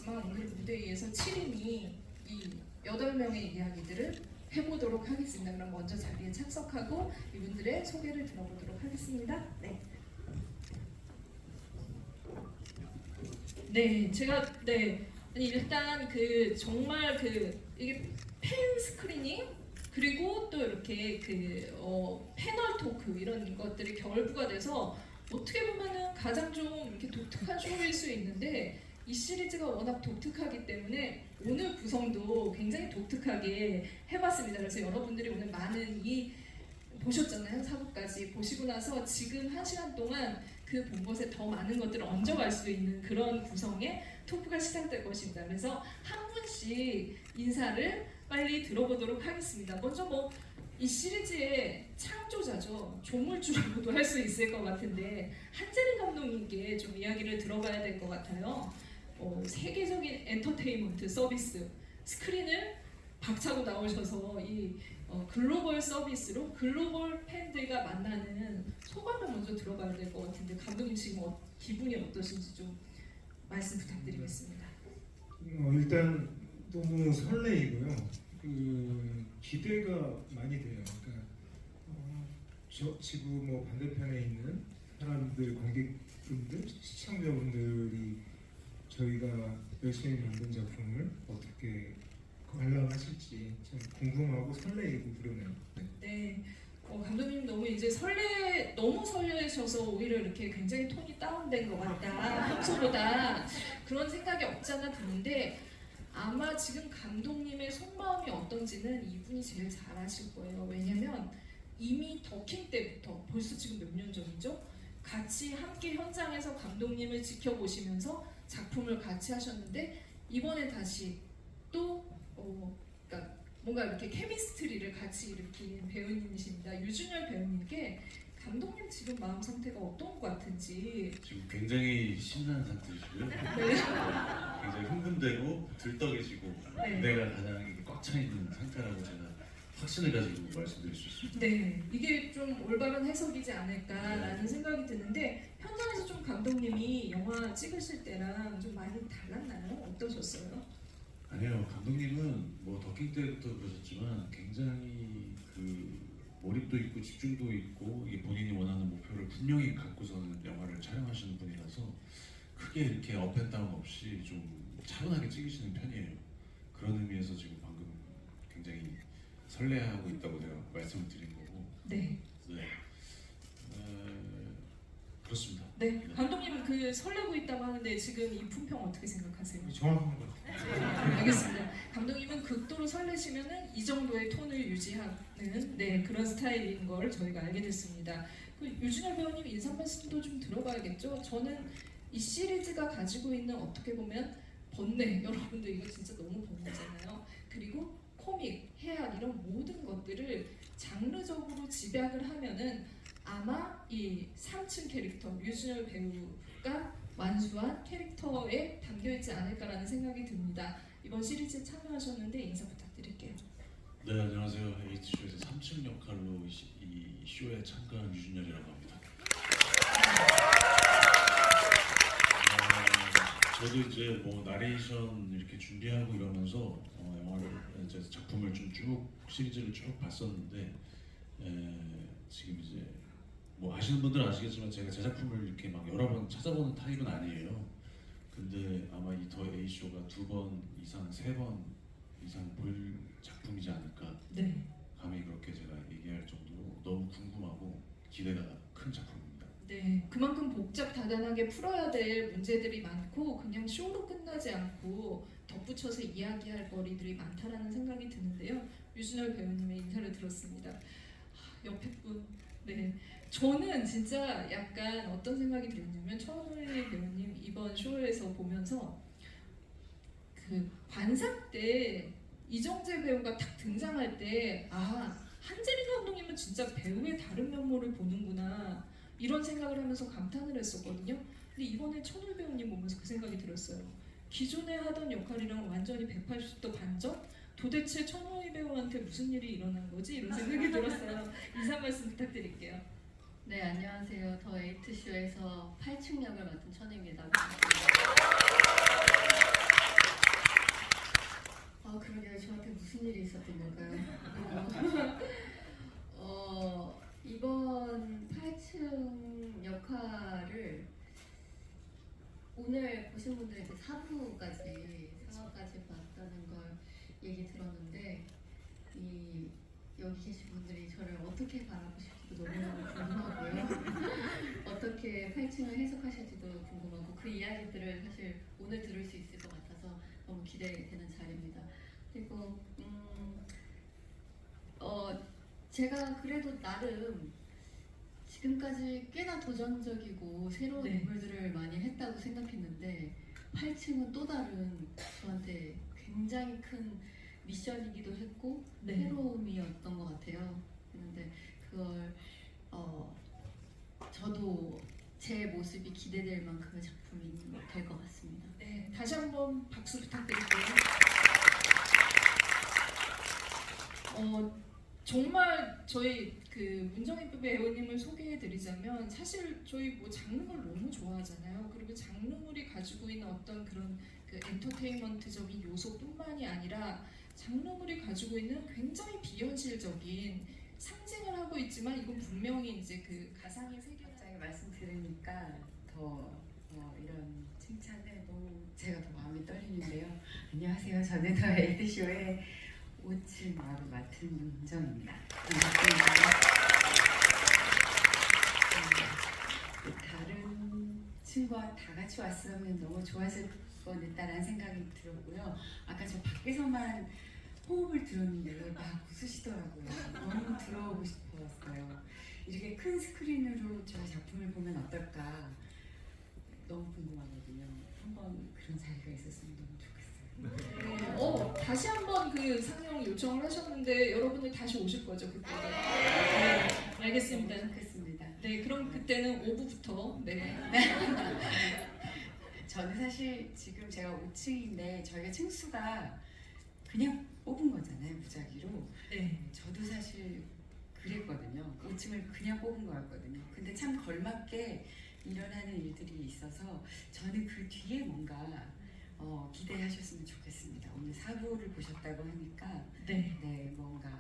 아시겠지만 오늘 무대 위에서 7인이 이 8명의 이야기들을 해보도록 하겠습니다. 그럼 먼저 자리에 참석하고 이분들의 소개를 들어보도록 하겠습니다. 아니 일단 정말 이게 팬 스크리닝 그리고 또 이렇게 패널 토크 이런 것들이 결부가 돼서 어떻게 보면은 가장 좀 이렇게 독특한 쇼일 수 있는데 이 시리즈가 워낙 독특하기 때문에 오늘 구성도 굉장히 독특하게 해봤습니다. 그래서 여러분들이 오늘 많은 보셨잖아요. 4부까지 보시고 나서 지금 1시간 동안 그 본 것에 더 많은 것들을 얹어갈 수 있는 그런 구성의 토크가 시작될 것입니다. 그래서 한 분씩 인사를 빨리 들어보도록 하겠습니다. 먼저 이 시리즈의 창조자죠. 조물주라고도 할 수 있을 것 같은데 한재림 감독님께 좀 이야기를 들어봐야 될 것 같아요. 세계적인 엔터테인먼트 서비스 스크린을 박차고 나오셔서 이 글로벌 서비스로 글로벌 팬들과 만나는 소감을 먼저 들어봐야 될 것 같은데 감독님 지금 기분이 어떠신지 좀 말씀 부탁드리겠습니다. 일단 너무 설레이고요. 기대가 많이 돼요. 그러니까 저 지구 반대편에 있는 사람들, 관객분들, 시청자분들이 저희가 열심히 만든 작품을 어떻게 관람하실지 참 궁금하고 설레이고 그러네요. 네. 감독님 너무 너무 설레셔서 오히려 이렇게 굉장히 톤이 다운된 것 같다. 평소보다 그런 생각이 없지 않아 드는데 아마 지금 감독님의 속마음이 어떤지는 이분이 제일 잘 아실 거예요. 왜냐면 이미 더킹 때부터 벌써 지금 몇 년 전이죠? 같이 함께 현장에서 감독님을 지켜보시면서 작품을 같이 하셨는데 이번에 다시 또 그러니까 뭔가 이렇게 케미스트리를 같이 일으킨 배우님이십니다. 유준열 배우님께 감독님 지금 마음 상태가 어떤 것 같은지. 지금 굉장히 신나는 상태시고요. 네. 굉장히 흥분되고 들떡이시고 네. 내가 가장 이렇게 꽉 차 있는 상태라고 제가 확신을 가지고 말씀드릴 수 있습니다. 네, 이게 좀 올바른 해석이지 않을까라는 생각이 드는데 현장에서 좀 감독님이 영화 찍으실 때랑 좀 많이 달랐나요? 어떠셨어요? 아니요, 감독님은 더킹 때부터 그러셨지만 굉장히 몰입도 있고 집중도 있고 이게 본인이 원하는 목표를 분명히 갖고서는 영화를 촬영하시는 분이라서 크게 이렇게 업앤다운 없이 좀 차분하게 찍으시는 편이에요. 그런 의미에서 지금 방금 굉장히 설레하고 있다고 제가 말씀을 드린 거고. 네. 그렇습니다. 네, 감독님은 설레고 있다고 하는데 지금 이 품평 어떻게 생각하세요? 정확한 것 같아요. 네, 알겠습니다. 감독님은 극도로 설레시면은 이 정도의 톤을 유지하는 그런 스타일인 걸 저희가 알게 됐습니다. 유준열 배우님 인사 말씀도 좀 들어봐야겠죠? 저는 이 시리즈가 가지고 있는 어떻게 보면 번뇌, 여러분들 이거 진짜 너무 번뇌잖아요. 그리고 코믹, 해악 이런 모든 것들을 장르적으로 집약을 하면은 아마 이 3층 캐릭터 유준열 배우가 완수한 캐릭터에 담겨있지 않을까라는 생각이 듭니다. 이번 시리즈에 참여하셨는데 인사 부탁드릴게요. 네, 안녕하세요. H쇼에서 3층 역할로 이 쇼에 참가한 유준열이라고 합니다. 저도 이제 나레이션 이렇게 준비하고 이러면서 영화를 이제 작품을 좀 쭉 시리즈를 쭉 봤었는데 지금 이제 아시는 분들은 아시겠지만 제가 제 작품을 이렇게 막 여러 번 찾아보는 타입은 아니에요. 근데 아마 이 더 A쇼가 2번 이상, 3번 이상 볼 작품이지 않을까. 네. 감히 그렇게 제가 얘기할 정도로 너무 궁금하고 기대가 큰 작품입니다. 네, 그만큼 복잡다단하게 풀어야 될 문제들이 많고 그냥 쇼로 끝나지 않고 덧붙여서 이야기할 거리들이 많다라는 생각이 드는데요. 유준열 배우님의 인사를 들었습니다. 옆에 분, 네, 저는 진짜 약간 어떤 생각이 들었냐면 천호일 배우님 이번 쇼에서 보면서 관상 때 이정재 배우가 딱 등장할 때 한재림 감독님은 진짜 배우의 다른 면모를 보는구나 이런 생각을 하면서 감탄을 했었거든요. 근데 이번에 천호일 배우님 보면서 그 생각이 들었어요. 기존에 하던 역할이랑 완전히 180도 반전? 도대체 천호일 배우한테 무슨 일이 일어난 거지? 이런 생각이 들었어요. 인사 말씀 부탁드릴게요. 네, 안녕하세요. 더 에이트쇼에서 8층 역을 맡은 천혜입니다. 그러게요. 저한테 무슨 일이 있었던 걸까요? 이번 8층 역할을 오늘 보신 분들이 이제 4부까지 봤다는 걸 얘기 들었는데 여기 계신 분들이 저를 어떻게 바라보실지도 너무너무 궁금하고요. 어떻게 8층을 해석하실지도 궁금하고 그 이야기들을 사실 오늘 들을 수 있을 것 같아서 너무 기대되는 자리입니다. 그리고 제가 그래도 나름 지금까지 꽤나 도전적이고 새로운 네. 인물들을 많이 했다고 생각했는데 8층은 또 다른 저한테 굉장히 큰 미션이기도 했고 네. 새로움이었던 것 같아요. 그런데 그걸 저도 제 모습이 기대될 만큼의 작품이 될 것 같습니다. 네, 다시 한번 박수 부탁드릴게요. 정말 저희 그 문정인 배우님을 소개해드리자면 사실 저희 뭐 장르를 너무 좋아하잖아요. 그리고 장르물이 가지고 있는 어떤 그런 그 엔터테인먼트적인 요소뿐만이 아니라 장르물이 가지고 있는 굉장히 비현실적인 상징을 하고 있지만 이건 분명히 이제 그 가상의 세계. 갑자기 말씀 들으니까 더 이런 칭찬에 너무 제가 더 마음이 떨리는데요. 안녕하세요. 저는 더 에이드쇼의 5층 마을 맡은 문정입니다. 반갑습니다. 다른 층과 다 같이 왔으면 너무 좋았을 뻔했다라는 생각이 들었고요. 아까 저 밖에서만 호흡을 들었는데 막 웃으시더라고요. 너무 들어오고 싶었어요. 이렇게 큰 스크린으로 저희 작품을 보면 어떨까 너무 궁금하거든요. 한번 그런 자리가 있었으면 너무 좋겠어요. 네, 다시 한번 그 상영 요청을 하셨는데 여러분들 다시 오실 거죠 그때? 네, 알겠습니다. 너무 좋겠습니다. 네, 그럼 그때는 오후부터 네. 저는 사실 지금 제가 5층인데 저희가 층수가 그냥 뽑은 거잖아요, 무작위로. 네. 저도 사실 그랬거든요. 5층을 그냥 뽑은 거였거든요. 근데 참 걸맞게 일어나는 일들이 있어서 저는 그 뒤에 뭔가 기대하셨으면 좋겠습니다. 오늘 4부를 보셨다고 하니까 네. 뭔가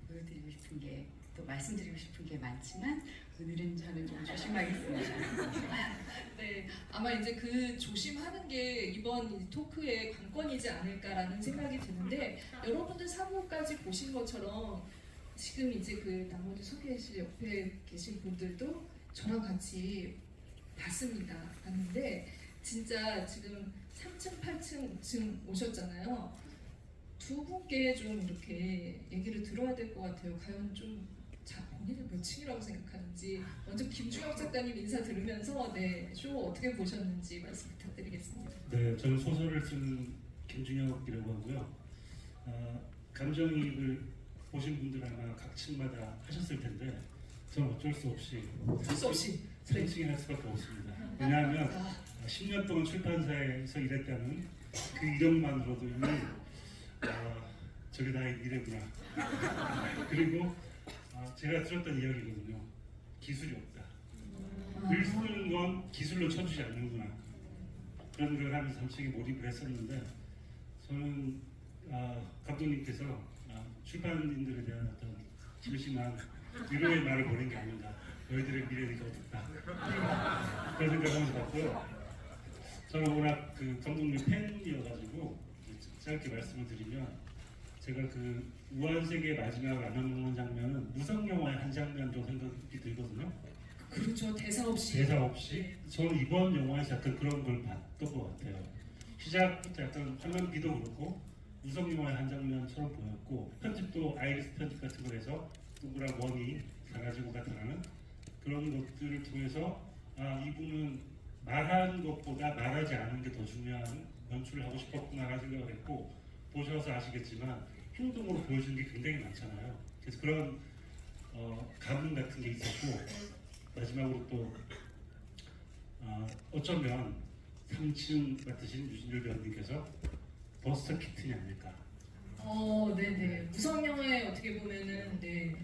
보여드리고 싶은 게 또 말씀드리고 싶은 게 많지만 오늘은 저는 좀 조심하겠습니다. 네, 아마 이제 그 조심하는 게 이번 이 토크의 관건이지 않을까라는 생각이 드는데 여러분들 4부까지 보신 것처럼 지금 이제 그 나머지 소개실 옆에 계신 분들도 저랑 같이 봤는데 진짜 지금 3층, 8층, 5층 오셨잖아요. 두 분께 좀 이렇게 얘기를 들어야 될 것 같아요. 과연 좀 본인은 몇 층이라고 생각하는지 먼저 김주영 작가님 인사 들으면서 쇼 어떻게 보셨는지 말씀 부탁드리겠습니다. 네, 저는 소설을 쓴 김중혁이라고 하고요. 감정이입을 보신 분들 아마 각 층마다 하셨을 텐데 저는 어쩔 수 없이 3층에 할 수밖에 없습니다. 왜냐하면 10년 동안 출판사에서 일했다는 그 이력만으로도 이미 저게 나의 미래구나. 그리고 제가 들었던 이야기거든요. 기술이 없다. 글 쓰는 건 기술로 쳐주지 않는구나. 그런 걸 하면서 3층에 몰입을 했었는데 저는 감독님께서 출판인들에 대한 어떤 심심한 위로의 말을 보낸 게 아닌가. 너희들의 미래니까 어떻다. 그런 생각을 하면서 봤고요. 저는 워낙 그 감독님 팬이어가지고 짧게 말씀을 드리면 제가 그 우한세계의 마지막 라면 먹는 장면은 무성 영화의 한 장면도 생각이 들거든요. 그렇죠. 대사 없이. 저는 이번 영화에서 약간 그런 걸 봤던 것 같아요. 시작부터 약간 화면기도 그렇고 무성 영화의 한 장면처럼 보였고 편집도 아이리스 편집 같은 걸 해서 누구랑 원이 사라지고 나타나는 그런 것들을 통해서 이분은 말하는 것보다 말하지 않은 게 더 중요한 연출을 하고 싶었구나라는 생각을 했고 보셔서 아시겠지만 행동으로 보여주는 게 굉장히 많잖아요. 그래서 그런 감흥 같은 게 있었고 마지막으로 또 어쩌면 3층 맡으신 유진열 배우님께서 버스터 키튼이 아닐까. 네네. 무성 영화에 어떻게 보면은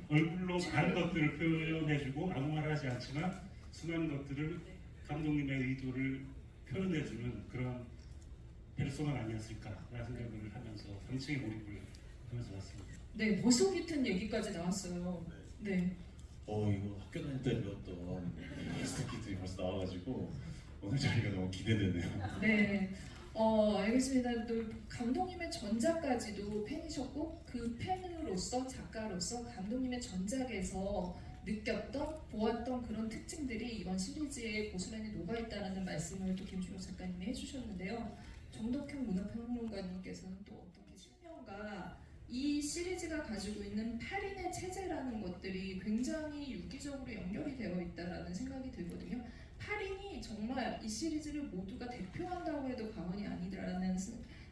얼굴로 많은 것들을 표현해주고 아무 말 하지 않지만 수많은 것들을 감독님의 의도를 표현해주는 그런 페르소나가 아니었을까라는 생각을 하면서 상층에 몰입을 하면서 왔습니다. 네, 보석 같은 얘기까지 나왔어요. 네. 이거 학교 다닐 때 배웠던 스토키들이 벌써 나와가지고 오늘 자리가 너무 기대되네요. 네. 알겠습니다. 또 감독님의 전작까지도 팬이셨고 그 팬으로서 작가로서 감독님의 전작에서 느꼈던 보았던 그런 특징들이 이번 시리즈에 고스란히 녹아있다는 말씀을 또 김준호 작가님이 해주셨는데요. 정덕형 문화평론가님께서는 또 어떻게 신명과 이 시리즈가 가지고 있는 8인의 체제라는 것들이 굉장히 유기적으로 연결이 되어 있다라는 생각이 들거든요. 8인이 정말 이 시리즈를 모두가 대표한다고 해도 과언이 아니라는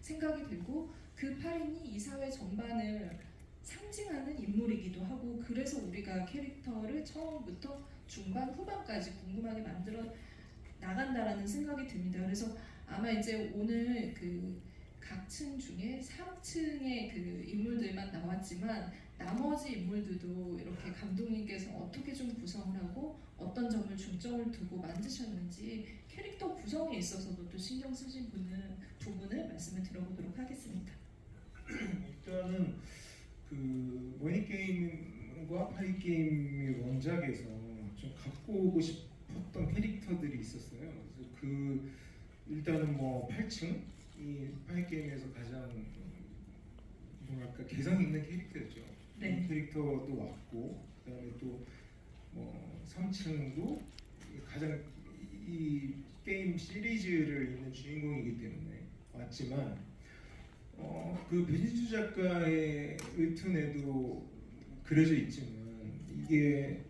생각이 들고 그 8인이 이 사회 전반을 상징하는 인물이기도 하고 그래서 우리가 캐릭터를 처음부터 중반 후반까지 궁금하게 만들어 나간다라는 생각이 듭니다. 그래서 아마 이제 오늘 그 각층 중에 3층의 그 인물들만 나왔지만 나머지 인물들도 이렇게 감독님께서 어떻게 좀 구성을 하고 어떤 점을 중점을 두고 만드셨는지 캐릭터 구성에 있어서도 또 신경 쓰신 부분을 말씀을 들어보도록 하겠습니다. 일단은 그 모니 게임과 파리 게임의 원작에서 좀 갖고 오고 싶었던 캐릭터들이 있었어요. 그래서 그 일단은 뭐 8층 이 파리 게임에서 가장 뭐랄까 개성 있는 캐릭터였죠. 네. 이 캐릭터도 왔고 그다음에 또 뭐 3층도 가장 이 게임 시리즈를 있는 주인공이기 때문에 왔지만 그 배진수 작가의 웹툰에도 그려져 있지만 이게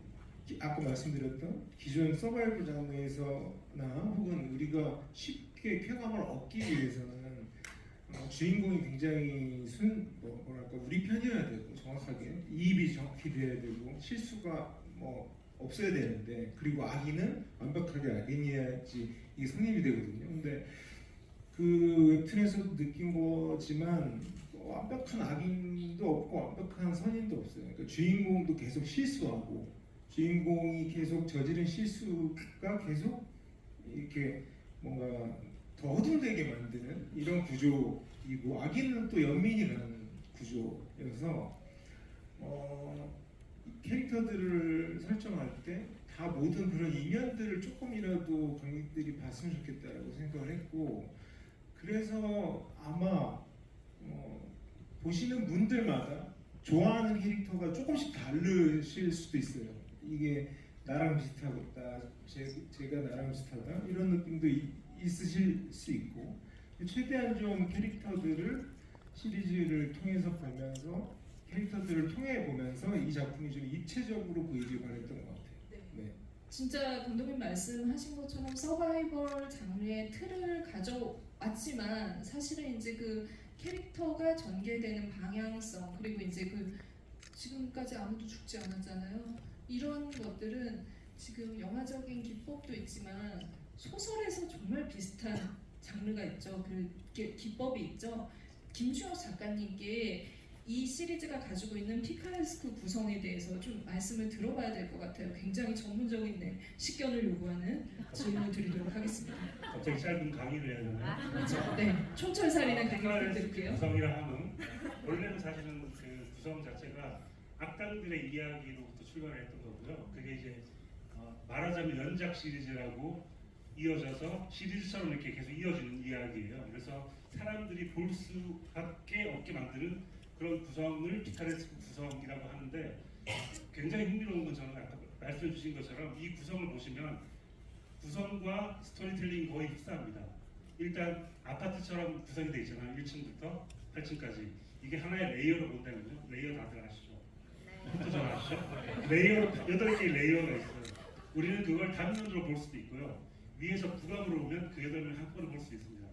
아까 말씀드렸던 기존 서바이벌 장르에서나 혹은 우리가 쉽게 쾌감을 얻기 위해서는 주인공이 굉장히 뭐랄까 우리 편이어야 되고 정확하게 이입이 정확히 돼야 되고 실수가 뭐 없어야 되는데 그리고 악인은 완벽하게 악인이어야지 이게 성립이 되거든요. 근데 그 웹툰에서도 느낀 거지만 완벽한 악인도 없고 완벽한 선인도 없어요. 그러니까 주인공도 계속 실수하고 주인공이 계속 저지른 실수가 계속 이렇게 뭔가 더 허둥대게 만드는 이런 구조이고 악인은 또 연민이 가는 구조여서 캐릭터들을 설정할 때 다 모든 그런 이면들을 조금이라도 관객들이 봤으면 좋겠다라고 생각을 했고 그래서 아마 보시는 분들마다 좋아하는 캐릭터가 조금씩 다르실 수도 있어요. 이게 나랑 비슷하다, 제가 나랑 비슷하다 이런 느낌도 있으실 수 있고 최대한 좀 캐릭터들을 시리즈를 통해서 보면서 캐릭터들을 통해 보면서 이 작품이 좀 입체적으로 보이길 바랬던 것 같아요. 네. 진짜 감독님 말씀하신 것처럼 서바이벌 장르의 틀을 가져왔지만 사실은 이제 그 캐릭터가 전개되는 방향성 그리고 이제 그 지금까지 아무도 죽지 않았잖아요. 이런 것들은 지금 영화적인 기법도 있지만 소설에서 정말 비슷한 장르가 있죠. 그 기법이 있죠. 김준호 작가님께 이 시리즈가 가지고 있는 피카레스크 구성에 대해서 좀 말씀을 들어봐야 될 것 같아요. 굉장히 전문적인 식견을 요구하는 질문을 드리도록 하겠습니다. 갑자기 짧은 강의를 해야 되나요? 그렇죠. 네, 촌철살인의 강의 피카레스크 부탁드릴게요. 구성이라 하면 원래는 사실은 그 구성 자체가 악당들의 이야기로부터 출발을 했던 거고요. 그게 이제 말하자면 연작 시리즈라고 이어져서 시리즈처럼 이렇게 계속 이어지는 이야기예요. 그래서 사람들이 볼 수밖에 없게 만드는 그런 구성을 피카레스크 구성이라고 하는데 굉장히 흥미로운 건 저는 아까 말씀해 주신 것처럼 이 구성을 보시면 구성과 스토리텔링이 거의 흡사합니다. 일단 아파트처럼 구성이 되어 있잖아요. 1층부터 8층까지. 이게 하나의 레이어로 본다면요. 레이어 다들 아시죠? 컴퓨터 아시죠? 레이어, 8개의 레이어가 있어요. 우리는 그걸 단면으로 볼 수도 있고요. 위에서 부감으로 보면 그 8명을 한꺼번에 볼 수 있습니다.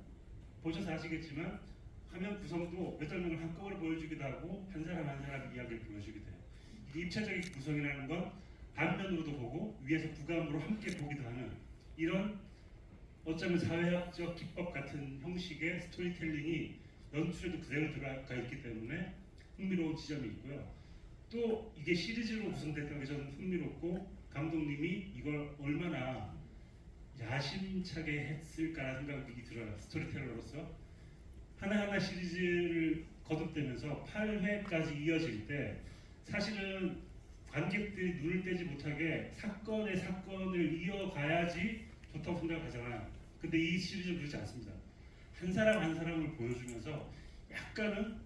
보셔서 아시겠지만 화면 구성도 8명을 한꺼번에 보여주기도 하고 한 사람 한 사람 이야기를 보여주기도 해요. 이게 입체적인 구성이라는 건 단면으로도 보고 위에서 부감으로 함께 보기도 하는 이런 어쩌면 사회학적 기법 같은 형식의 스토리텔링이 연출에도 그대로 들어가 있기 때문에 흥미로운 지점이 있고요. 또 이게 시리즈로 구성됐다는 게 저는 흥미롭고 감독님이 이걸 얼마나 야심차게 했을까라는 생각이 들어요. 스토리텔러로서 하나하나 시리즈를 거듭되면서 8회까지 이어질 때 사실은 관객들이 눈을 떼지 못하게 사건의 사건을 이어가야지 좋다고 생각하잖아요. 근데 이 시리즈는 그렇지 않습니다. 한 사람 한 사람을 보여주면서 약간은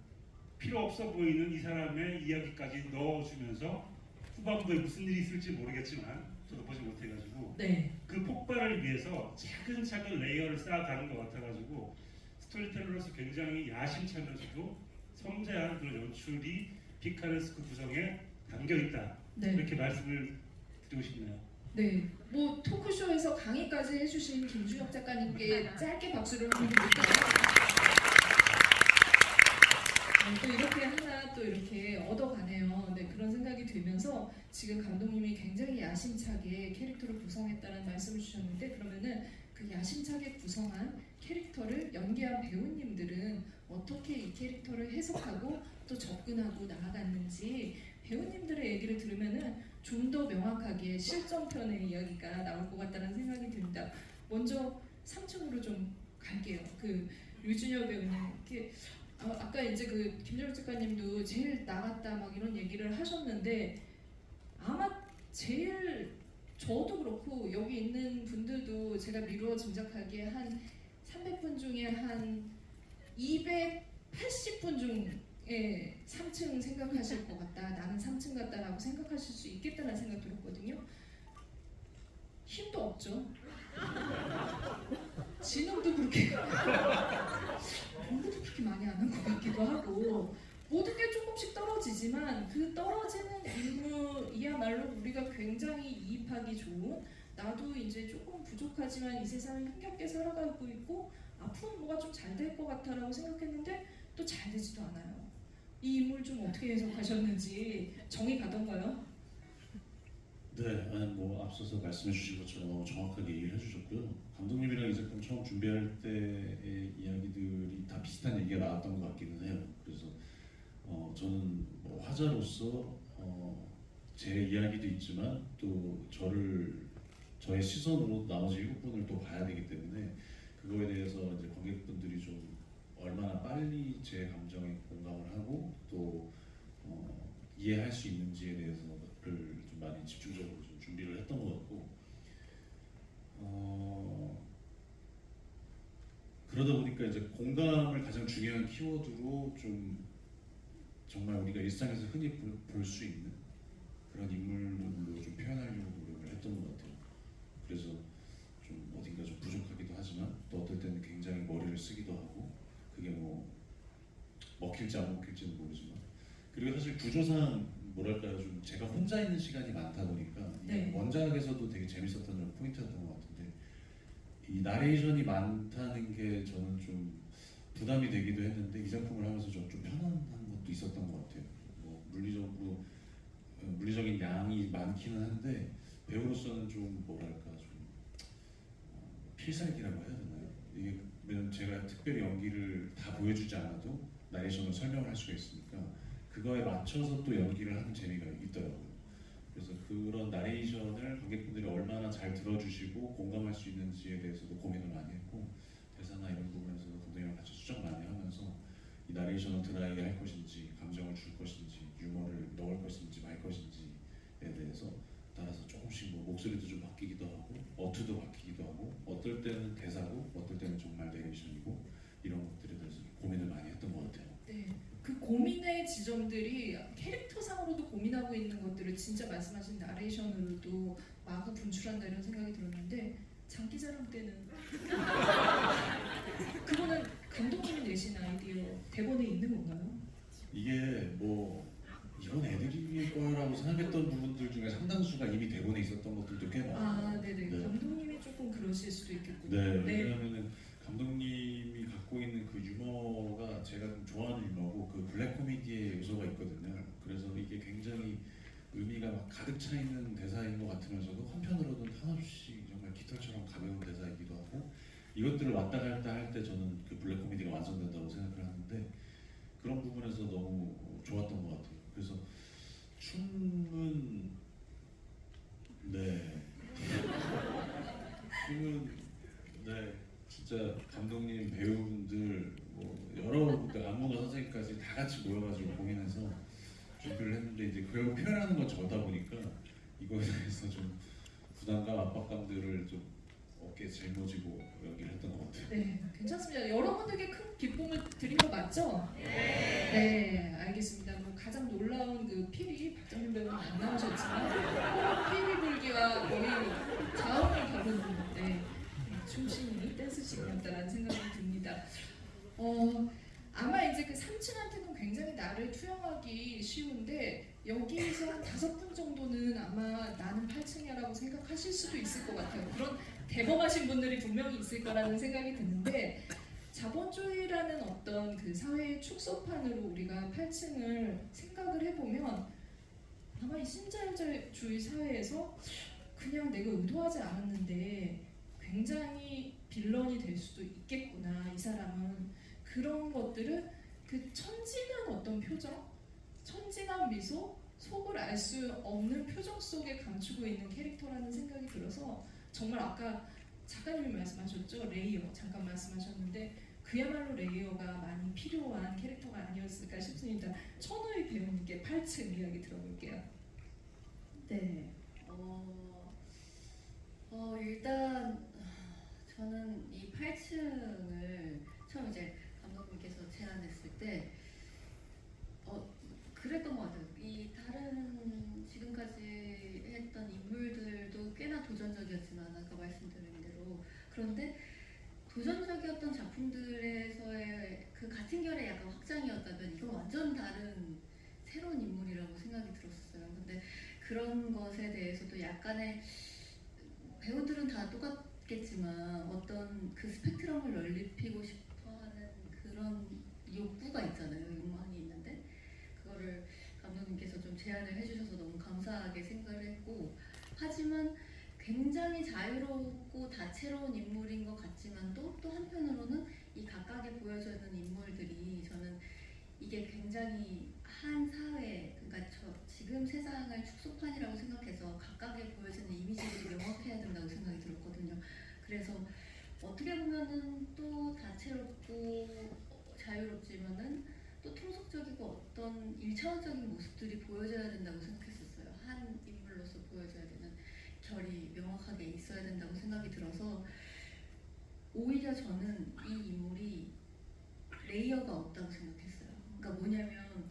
필요 없어 보이는 이 사람의 이야기까지 넣어주면서 후반부에 무슨 일이 있을지 모르겠지만 저도 보지 못해가지고 네. 그 폭발을 위해서 차근차근 레이어를 쌓아가는 것 같아가지고 스토리텔러로서 굉장히 야심차면서도 섬세한 그런 연출이 피카레스크 구성에 담겨 있다. 네. 이렇게 말씀을 드리고 싶네요. 네. 뭐 토크쇼에서 강의까지 해주신 김준혁 작가님께 짧게 박수를 한번 드릴까요? 또 이렇게 하나 또 이렇게 얻어가네요. 네, 그런 생각이 들면서 지금 감독님이 굉장히 야심차게 캐릭터를 구성했다는 말씀을 주셨는데 그러면은 그 야심차게 구성한 캐릭터를 연기한 배우님들은 어떻게 이 캐릭터를 해석하고 또 접근하고 나아갔는지 배우님들의 얘기를 들으면은 좀 더 명확하게 실전편의 이야기가 나올 것 같다는 생각이 듭니다. 먼저 3층으로 좀 갈게요. 그 류준혁 배우님 이렇게 아까 이제 그 김준혁 작가님도 제일 나갔다 막 이런 얘기를 하셨는데 아마 제일 저도 그렇고 여기 있는 분들도 제가 미루어 짐작하기에 한 300분 중에 한 280분 중에 3층 생각하실 것 같다. 나는 3층 같다라고 생각하실 수 있겠다는 생각 들었거든요. 힘도 없죠. 진흥도 그렇게 공부도 그렇게 많이 안 한 것 같기도 하고 모든 게 조금씩 떨어지지만 그 떨어지는 인물이야말로 우리가 굉장히 이입하기 좋은 나도 이제 조금 부족하지만 이 세상을 힘겹게 살아가고 있고 앞으로 뭐가 좀 잘 될 것 같아라고 생각했는데 또 잘 되지도 않아요. 이 인물 좀 어떻게 해석하셨는지 정이 가던가요? 네, 아니 뭐 앞서서 말씀해주신 것처럼 너무 정확하게 얘기를 해주셨고요. 감독님이랑 이 작품 처음 준비할 때의 이야기들이 다 비슷한 얘기가 나왔던 것 같기는 해요. 그래서 저는 뭐 화자로서 제 이야기도 있지만 또 저의 시선으로 나머지 7분을 또 봐야 되기 때문에 그거에 대해서 이제 관객분들이 좀 얼마나 빨리 제 감정에 공감을 하고 또 이해할 수 있는지에 대해서를 좀 많이 집중적으로 좀 준비를 했던 것 같고 그러다 보니까 이제 공감을 가장 중요한 키워드로 좀 정말 우리가 일상에서 흔히 볼 수 있는 그런 인물로 좀 표현하려고 노력을 했던 것 같아요. 그래서 좀 어딘가 좀 부족하기도 하지만 또 어떨 때는 굉장히 머리를 쓰기도 하고 그게 뭐 먹힐지 안 먹힐지는 모르지만 그리고 사실 구조상 뭐랄까요 좀 제가 혼자 있는 시간이 많다 보니까 네. 원작에서도 되게 재밌었던 좀 포인트였던 것 같은데 이 나레이션이 많다는 게 저는 좀 부담이 되기도 했는데 이 작품을 하면서 좀 편안한 것도 있었던 것 같아요. 뭐 물리적인 양이 많기는 한데 배우로서는 좀 뭐랄까 좀 필살기라고 해야 되나요? 이게 제가 특별히 연기를 다 보여주지 않아도 나레이션을 설명할 수가 있으니까 그거에 맞춰서 또 연기를 하는 재미가 있더라고요. 그래서 그런 나레이션을 관객분들이 얼마나 잘 들어주시고 공감할 수 있는지에 대해서도 고민을 많이 했고 대사나 이런 부분에서도 감독님이랑 같이 수정 많이 하면서 이 나레이션을 드라이게 할 것인지 감정을 줄 것인지 유머를 넣을 것인지 말 것인지에 대해서 따라서 조금씩 뭐 목소리도 좀 바뀌기도 하고 어투도 바뀌기도 하고 어떨 때는 대사고 어떨 때는 정말 내레이션이고 이런 것들에 대해서 고민을 많이 했던 것 같아요. 네. 그 고민의 지점들이 캐릭터상으로도 고민하고 있는 것들을 진짜 말씀하신 나레이션으로도 마구 분출한다 이런 생각이 들었는데 장기자랑 때는 그거는 감독님이 내신 아이디어 대본에 있는 건가요? 이게 뭐 이건 애드립일 거라고 생각했던 부분들 중에 상당수가 이미 대본에 있었던 것들도 꽤 많아요. 아, 네네. 네. 감독님이 조금 그러실 수도 있겠군요. 네, 왜냐하면은 감독님이 갖고 있는 그 유머가 제가 좀 좋아하는 유머고 그 블랙 코미디의 요소가 있거든요. 그래서 이게 굉장히 의미가 막 가득 차 있는 대사인 것 같으면서도 한편으로는 한없이 정말 깃털처럼 가벼운 대사이기도 하고 이것들을 왔다 갔다 할 때 저는 그 블랙 코미디가 완성된다고 생각을 하는데 그런 부분에서 너무 좋았던 것 같아요. 그래서 춤은 춤은 진짜 감독님 배우분들 뭐 했는데 이제 결국 표현하는 건 저다 보니까 이거에 대해서 좀 부담감, 압박감들을 좀 어깨에 짊어지고 연기를 했던 것 같아요. 네, 괜찮습니다. 여러분들께 큰 기쁨을 드린 거 맞죠? 네, 알겠습니다. 뭐 가장 놀라운 그 피리, 박정민 배우는 안 나오셨지만 피리 불기와 거의 자음을 다루는 춤신이 댄스신이었다라는 생각이 듭니다. 아마 이제 그 삼촌한테는 굉장히 나를 투영하기 쉬운데 여기서 한 5분 정도는 아마 나는 8층이야라고 생각하실 수도 있을 것 같아요. 그런 대범하신 분들이 분명히 있을 거라는 생각이 드는데 자본주의라는 어떤 그 사회의 축소판으로 우리가 8층을 생각을 해보면 아마 이 신자유주의 사회에서 그냥 내가 의도하지 않았는데 굉장히 빌런이 될 수도 있겠구나. 이 사람은 그런 것들을 그 천진한 어떤 표정, 천진한 미소, 속을 알 수 없는 표정 속에 감추고 있는 캐릭터라는 생각이 들어서 정말 아까 작가님이 말씀하셨죠. 레이어 잠깐 말씀하셨는데 그야말로 레이어가 많이 필요한 캐릭터가 아니었을까 싶습니다. 천우희 배우님께 8층 이야기 들어볼게요. 네. 일단 저는 이 8층을 처음 이제 감독님께서 제안했을 때 그랬던 것 같아요. 이 다른 지금까지 했던 인물들도 꽤나 도전적이었지만 아까 말씀드린 대로 그런데 도전적이었던 작품들에서의 그 같은 결의 약간 확장이었다면 이건 완전 다른 새로운 인물이라고 생각이 들었어요. 근데 그런 것에 대해서도 약간의 배우들은 다 똑같겠지만 어떤 그 스펙트럼을 넓히고 싶어하는 그런 욕구가 있잖아요. 욕망이 있는데 그거를 감독님께서 좀 제안을 해주셔서 너무 감사하게 생각을 했고 하지만 굉장히 자유롭고 다채로운 인물인 것 같지만 또 한편으로는 이 각각에 보여져 있는 인물들이 저는 이게 굉장히 한 사회 그러니까 지금 세상을 축소판이라고 생각해서 각각에 보여지는 이미지들이 명확해야 된다고 생각이 들었거든요. 그래서 어떻게 보면은 또 다채롭고 자유롭지만은 또 통속적이고 어떤 일차원적인 모습들이 보여져야 된다고 생각했었어요. 한 인물로서 보여져야 되는 결이 명확하게 있어야 된다고 생각이 들어서 오히려 저는 이 인물이 레이어가 없다고 생각했어요. 그러니까 뭐냐면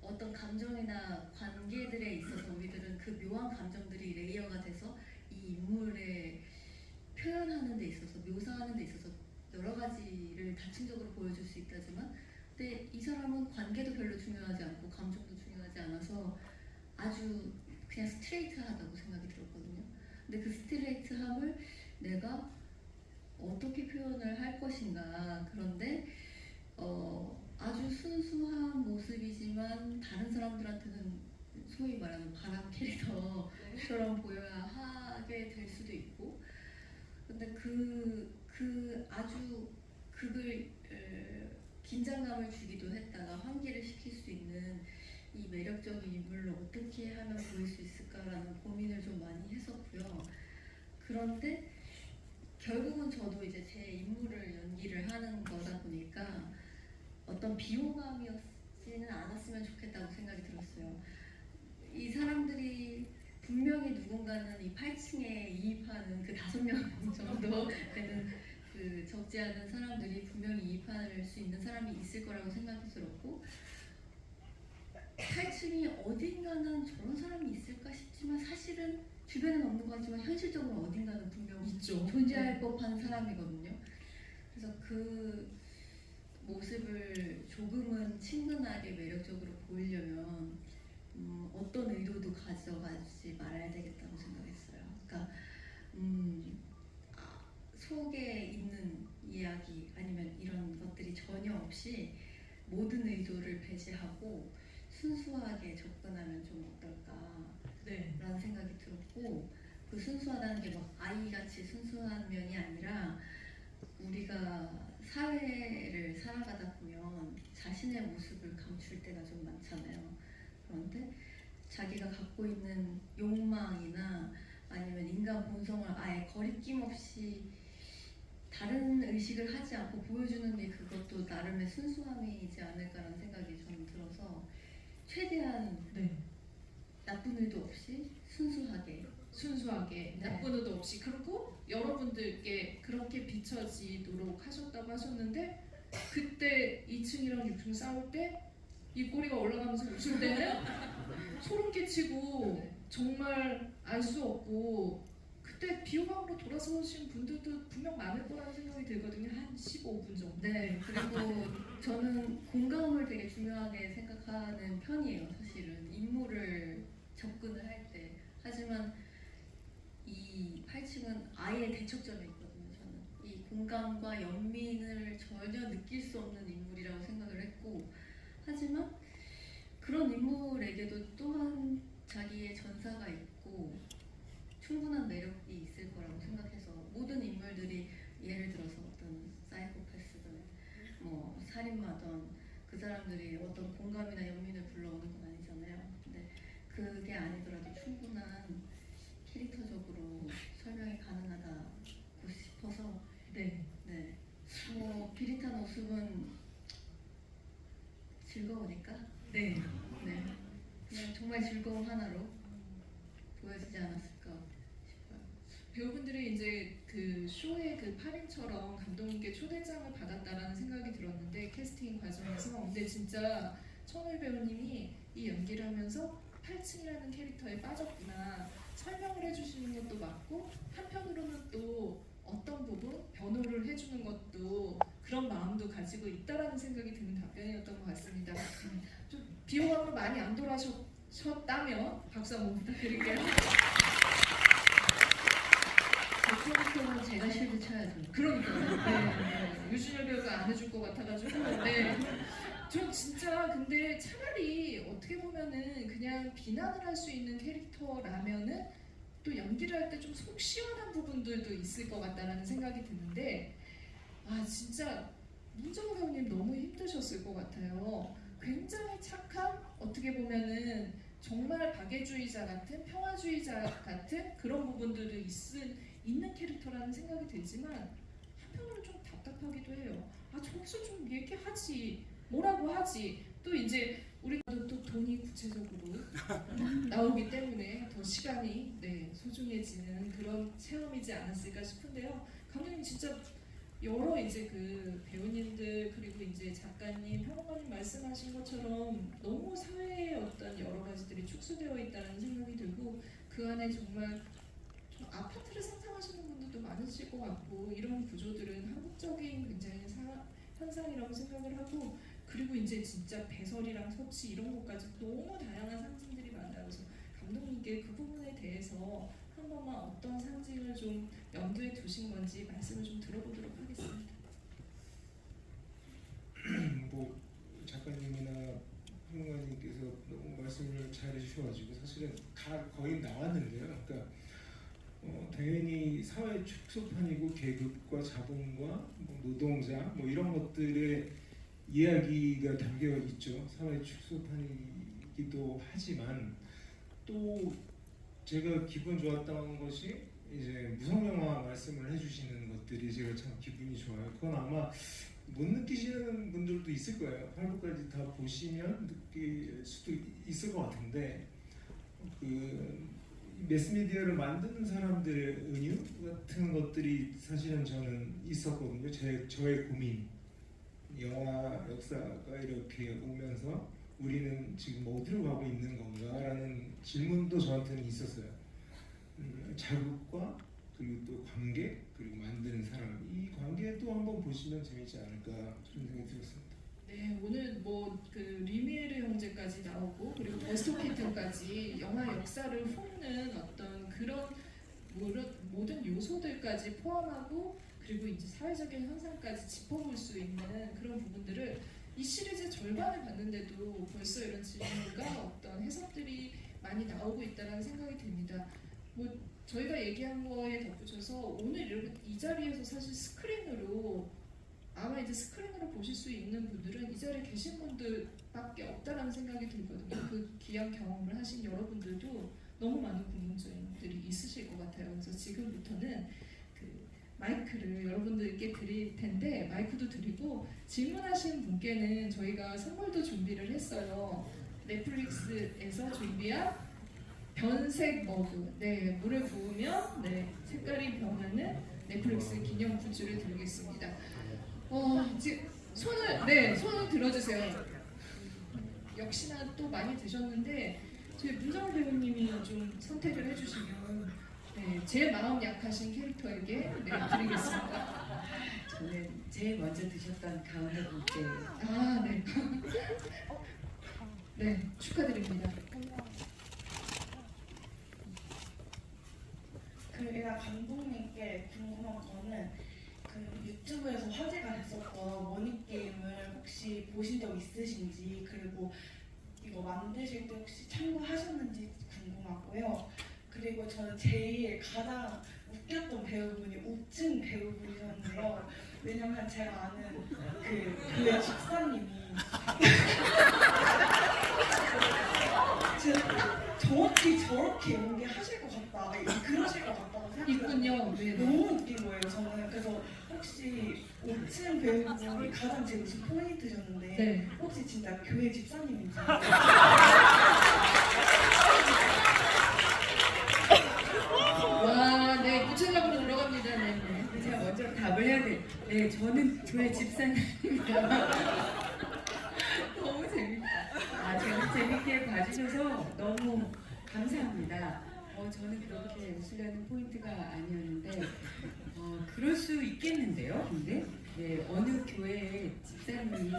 어떤 감정이나 관계들에 있어서 우리들은 그 묘한 감정들이 레이어가 돼서 이 인물의 표현하는 데 있어서 묘사하는 데 있어서 여러 가지를 다층적으로 보여줄 수 있다지만 근데 이 사람은 관계도 별로 중요하지 않고 감정도 중요하지 않아서 아주 그냥 스트레이트하다고 생각이 들었거든요. 근데 그 스트레이트함을 내가 어떻게 표현을 할 것인가 그런데 아주 순수한 모습이지만 다른 사람들한테는 소위 말하는 바람 캐릭터처럼 보여야 하게 될 수도 있고 근데 그 아주 극을 긴장감을 주기도 했다가 환기를 시킬 수 있는 이 매력적인 인물로 어떻게 하면 보일 수 있을까라는 고민을 좀 많이 했었고요. 그런데 결국은 저도 이제 제 인물을 연기를 하는 거다 보니까 어떤 비호감이었지는 않았으면 좋겠다고 생각이 들었어요. 이 사람들이 분명히 누군가는 이 8층에 이입하는 그 5명 정도 되는 그 적지 않은 사람들이 분명히 이입할 수 있는 사람이 있을 거라고 생각이 들었고 8층이 어딘가는 저런 사람이 있을까 싶지만 사실은 주변에는 없는 것 같지만 현실적으로 어딘가는 분명 있죠. 존재할 법한 사람이거든요. 그래서 그 모습을 조금은 친근하게 매력적으로 보이려면 어떤 의도도 가져가지 말아야 되겠다고 생각했어요. 그러니까 속에 있는 이야기 아니면 이런 것들이 전혀 없이 모든 의도를 배제하고 순수하게 접근하면 좀 어떨까라는 생각이 들었고 그 순수하다는 게 막 아이같이 순수한 면이 아니라 우리가 사회를 살아가다 보면 자신의 모습을 감출 때가 좀 많잖아요. 그런데 자기가 갖고 있는 욕망이나 아니면 인간 본성을 아예 거리낌 없이 다른 의식을 하지 않고 보여주는 게 그것도 나름의 순수함이지 않을까라는 생각이 저는 들어서 최대한 나쁜 의도 없이 순수하게. 순수하게 네. 나쁜 의도 없이 그리고 여러분들께 그렇게 비춰지도록 하셨다고 하셨는데 그때 2층이랑 6층 싸울 때 입꼬리가 올라가면서 웃을 때는 소름 끼치고 정말 알 수 없고 그때 비호감으로 돌아서신 분들도 분명 많을 거라는 생각이 들거든요. 한 15분 정도. 네, 그리고 저는 공감을 되게 중요하게 생각하는 편이에요. 사실은 인물을 접근을 할 때. 하지만 이 8층은 아예 대척점에 있거든요. 저는 이 공감과 연민을 전혀 느낄 수 없는 인물이라고 생각을 했고, 하지만 그런 인물에게도 또한 자기의 전사가 있고 충분한 매력이 있을 거라고 생각해서 모든 인물들이 예를 들어서 어떤 사이코패스든 뭐 살인마든 그 사람들이 어떤 공감이나 연민을 불러오는 건 아니잖아요. 근데 그게 아니더라도 충분한 캐릭터적으로 설명이 가능하다고 싶어서 네. 네. 뭐 비릿한 웃음은 즐거우니까 네. 네. 그냥 정말 즐거움 하나로 보여지지 않았을까 싶어요. 배우분들이 이제 그 쇼의 그 8인처럼 감독님께 초대장을 받았다라는 생각이 들었는데 캐스팅 과정에서 근데 진짜 천울 배우님이 이 연기를 하면서 8층이라는 캐릭터에 빠졌구나 설명을 해주시는 것도 맞고 한편으로는 또 어떤 부분 변호를 해주는 것도 그런 마음도 가지고 있다라는 생각이 드는 답변이었던 것 같습니다. 좀 비호감으로 많이 안 돌아셨다면 박수 한번 부탁드릴게요. 그쪽은 제가 실드 쳐야죠. 그러니까요. 네. 유준열 배우가 안 해줄 것 같아가지고. 네. 전 진짜 근데 차라리 어떻게 보면은 그냥 비난을 할 수 있는 캐릭터라면은 또 연기를 할 때 좀 속 시원한 부분들도 있을 것 같다는 생각이 드는데 아 진짜 문정호 배우님 너무 힘드셨을 것 같아요. 굉장히 착한 어떻게 보면은 정말 박애주의자 같은 평화주의자 같은 그런 부분들도 있는 캐릭터라는 생각이 들지만 한편으로 좀 답답하기도 해요. 아 저기서 좀 얘기하지 뭐라고 하지 또 이제 우리가 또 돈이 구체적으로 나오기 때문에 더 시간이 네, 소중해지는 그런 체험이지 않았을까 싶은데요. 감독님 진짜 여러 이제 그 배우님들 그리고 이제 작가님, 평론가님 말씀하신 것처럼 너무 사회의 어떤 여러 가지들이 축소되어 있다는 생각이 들고 그 안에 정말 좀 아파트를 상상하시는 분들도 많으실 것 같고 이런 구조들은 한국적인 굉장히 현상이라고 생각을 하고 그리고 이제 진짜 배설이랑 섭씨 이런 것까지 너무 다양한 상징들이 많아요. 그래서 감독님께 그 부분에 대해서 한 번만 어떤 상징을 좀 염두에 두신 건지 말씀을 좀 들어보도록 하겠습니다. 뭐 작가님이나 평론가님께서 너무 말씀을 잘 해주셔가지고 사실은 다 거의 나왔는데요. 그러니까 당연히 사회 축소판이고 계급과 자본과 뭐 노동자 뭐 이런 것들의 이야기가 담겨 있죠. 사회 축소판이기도 하지만 또 제가 기분 좋았던 것이 이제 무성 영화 말씀을 해주시는 것들이 제가 참 기분이 좋아요. 그건 아마 못 느끼시는 분들도 있을 거예요. 8부까지 다 보시면 느낄 수도 있을 것 같은데 그 매스미디어를 만드는 사람들의 은유 같은 것들이 사실은 저는 있었거든요. 저의 고민. 영화 역사가 이렇게 오면서 우리는 지금 어디로 가고 있는 건가라는 질문도 저한테는 있었어요. 자극과 그리고 또 관계 그리고 만드는 사람 이 관계도 한번 보시면 재밌지 않을까 그런 생각이 들었습니다. 네, 오늘 뭐 그 리미에르 형제까지 나오고 그리고 버스터 키튼까지 영화 역사를 훑는 어떤 그런 모든 요소들까지 포함하고 그리고 이제 사회적인 현상까지 짚어볼 수 있는 그런 부분들을 이 시리즈 절반을 봤는데도 벌써 이런 질문과 어떤 해석들이 많이 나오고 있다는 생각이 듭니다. 뭐 저희가 얘기한 거에 덧붙여서 오늘 이 자리에서 사실 스크린으로 아마 이제 스크린으로 보실 수 있는 분들은 이 자리에 계신 분들밖에 없다라는 생각이 들거든요. 그 귀한 경험을 하신 여러분들도 너무 많은 궁금증들이 있으실 것 같아요. 그래서 지금부터는 그 마이크를 여러분들께 드릴 텐데 마이크도 드리고 질문하신 분께는 저희가 선물도 준비를 했어요. 넷플릭스에서 준비한 변색 머그. 네, 물을 부으면 네, 색깔이 변하는 넷플릭스 기념 굿즈를 드리겠습니다. 지금 손을 들어주세요. 역시나 또 많이 드셨는데 저희 문정호 배우님이 좀 선택을 해주시면 네, 제일 마음 약하신 캐릭터에게 네, 드리겠습니다. 저는 제일 먼저 드셨던 가운데 분께 아, 네. 네, 축하드립니다. 그리고 감독님께 궁금한 거는 그 유튜브에서 화제가 됐었던 머니게임을 혹시 보신 적 있으신지, 그리고 이거 만드실 때 혹시 참고하셨는지 궁금하고요. 그리고 저는 제일 가장 웃겼던 배우분이 옥진 배우분이셨는데요. 왜냐면 제가 아는 그 교회 집사님이 정확히 저렇게 연기하실 것 같다, 그러실 것 같다고 생각해요. 있군요. 네, 네. 너무 웃긴 거예요, 저는. 그래서 혹시 옥진 배우분이 가장 제 웃음 포인트셨는데 네. 혹시 진짜 교회 집사님인지. 와, 네, 구체적으로 들어갑니다. 네, 네. 제가 먼저 답을 해야 돼. 네, 저는 교회 집사님입니다. 너무 재밌다. 재밌게 봐주셔서 너무 감사합니다. 저는 그렇게 웃으려는 포인트가 아니었는데 그럴 수 있겠는데요. 근데 네, 어느 교회의 집사님이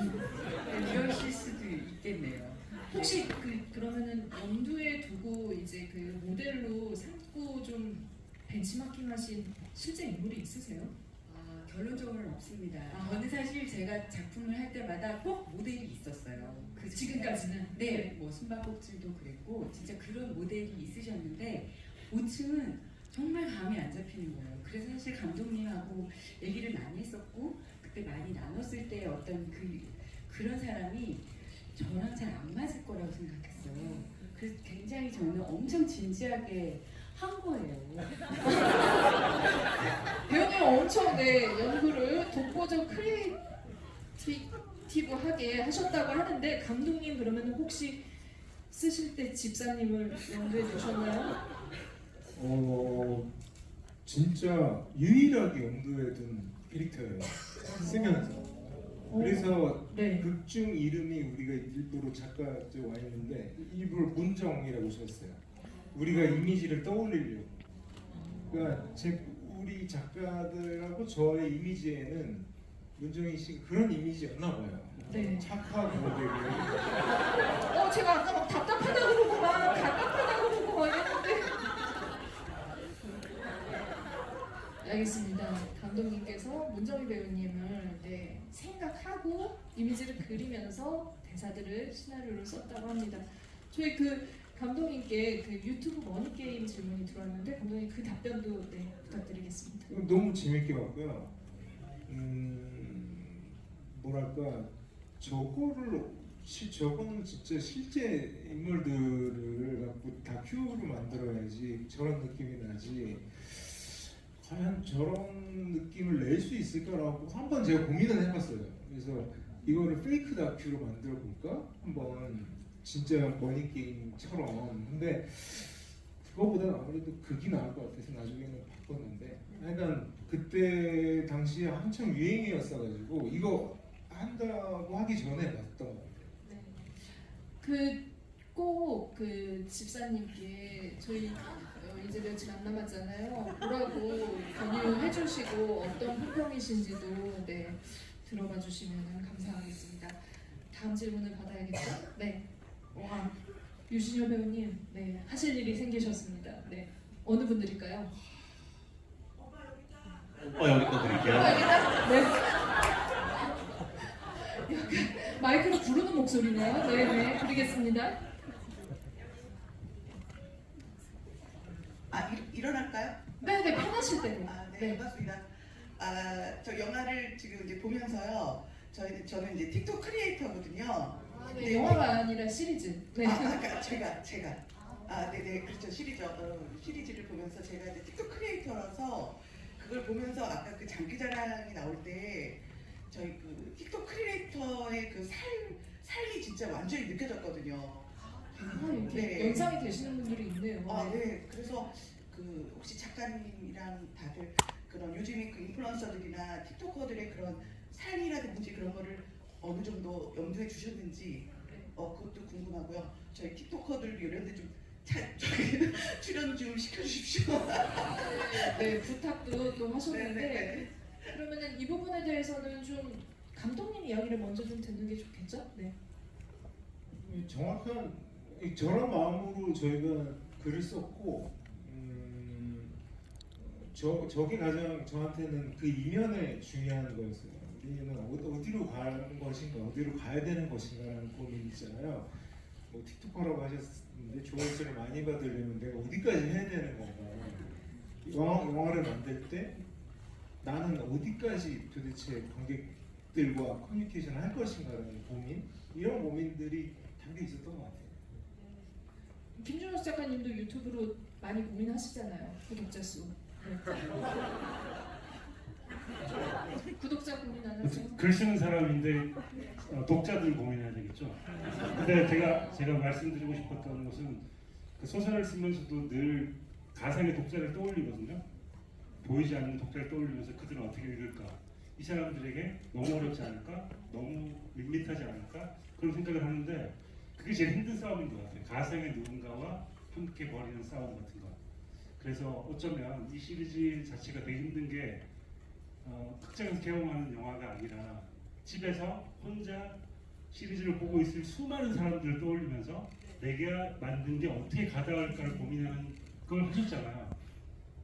이러실 수도 있겠네요. 혹시 그러면은 염두에 두고 이제 그 모델로 삼고 좀 벤치마킹하신 실제 인물이 있으세요? 결론적으로는 없습니다. 아. 저는 사실 제가 작품을 할 때마다 꼭 모델이 있었어요. 지금까지는? 네, 뭐 숨바꼭질도 그랬고 진짜 그런 모델이 있으셨는데 5층은 정말 감이 안 잡히는 거예요. 그래서 사실 감독님하고 얘기를 많이 했었고 그때 많이 나눴을 때 어떤 그런 사람이 저랑 잘 안 맞을 거라고 생각했어요. 그래서 굉장히 저는 엄청 진지하게 한 거예요. 배우님 엄청 네, 연구를 독보적 크리에이티브하게 하셨다고 하는데 감독님 그러면 혹시 쓰실 때 집사님을 염두에 두셨나요? 진짜 유일하게 염두에 둔 캐릭터예요. 쓰면서. 그래서 네. 극중 이름이 우리가 일부러 작가 와 있는데 일부러 문정이라고 썼어요. 우리가 이미지를 떠올리려고. 그러니까 우리 작가들하고 저의 이미지에는 문정희 씨가 그런 이미지였나 봐요. 네. 착하고 되게. 제가 아까 막 답답하다 그러고 막 답답하다 그러고 막 이랬는데. 알겠습니다. 감독님께서 문정희 배우님을 네, 생각하고 이미지를 그리면서 대사들을 시나리오를 썼다고 합니다. 저희 감독님께 유튜브 머니게임 질문이 들어왔는데 감독님 그 답변도 네, 부탁드리겠습니다. 너무 재밌게 봤고요. 뭐랄까 저거는 진짜 실제 인물들을 갖고 다큐로 만들어야지 저런 느낌이 나지. 과연 저런 느낌을 낼 수 있을까라고 한번 제가 고민을 해봤어요. 그래서 이거를 페이크 다큐로 만들어 볼까? 한번 진짜 머니게임처럼. 근데 그거보다 아무래도 극이 나을 것 같아서 나중에는 바꿨는데, 약간 그때 당시에 한참 유행이었어가지고 이거 한다고 하기 전에 봤던 것 같아요. 네. 꼭 집사님께 저희 이제 며칠 안 남았잖아요. 뭐라고 권유해 주시고 어떤 품평이신지도 네, 들어봐 주시면 감사하겠습니다. 다음 질문을 받아야겠죠? 네. 와, 유진열 배우님, 네, 하실 일이 생기셨습니다. 네. 어느 분들일까요? 여기다 드릴게요. 여기다? 네. 마이크로 부르는 목소리네요. 네, 네, 드리겠습니다. 일어날까요? 네, 네, 편하실 대로. 네, 반갑습니다. 저 영화를 지금 이제 보면서요. 저는 이제 틱톡 크리에이터거든요. 네, 영화가 아니라 시리즈. 네. 그러니까 제가 네네, 그렇죠, 시리즈를 보면서 제가 이제 틱톡 크리에이터라서 그걸 보면서 아까 그 장기자랑이 나올 때 저희 틱톡 크리에이터의 삶이 진짜 완전히 느껴졌거든요. 이렇게 네. 연상이 되시는 분들이 있네요. 아, 네. 그래서 그 혹시 작가님이랑 다들 그런 요즘에 그 인플루언서들이나 틱토커들의 그런 삶이라든지 그런 거를 어느 정도 염두에 주셨는지 그것도 궁금하고요. 저희 틱토커들 이런데 좀 출연 좀 시켜주십시오. 네, 부탁도 또 하셨는데 네. 그러면은 이 부분에 대해서는 좀 감독님 이야기를 먼저 좀 듣는 게 좋겠죠? 네. 정확한 저런 마음으로 저희가 글을 썼고 저게 가장 저한테는 그 이면에 중요한 거였어요. 우리는 어디로 가는 것인가, 어디로 가야 되는 것인가라는 고민이 있잖아요. 뭐 틱톡커라고 하셨는데 조회수를 많이 받으려면 내가 어디까지 해야 되는 건가? 영화를 만들 때 나는 어디까지 도대체 관객들과 커뮤니케이션을 할 것인가라는 고민, 이런 고민들이 담겨 있었던 것 같아요. 김준호 작가님도 유튜브로 많이 고민하시잖아요. 구독자 수. 네. 구독자 고민 안 하세요? 글 쓰는 사람인데 독자들 고민해야 되겠죠. 근데 제가 말씀드리고 싶었던 것은 그 소설을 쓰면서도 늘 가상의 독자를 떠올리거든요. 보이지 않는 독자를 떠올리면서 그들은 어떻게 읽을까? 이 사람들에게 너무 어렵지 않을까? 너무 밋밋하지 않을까? 그런 생각을 하는데 그게 제일 힘든 싸움인 것 같아요. 가상의 누군가와 함께 벌이는 싸움 같은 거. 그래서 어쩌면 이 시리즈 자체가 되게 힘든 게 극장에서 개봉하는 영화가 아니라 집에서 혼자 시리즈를 보고 있을 수많은 사람들을 떠올리면서 내가 만든 게 어떻게 가져갈까를 고민하는 걸 하셨잖아요.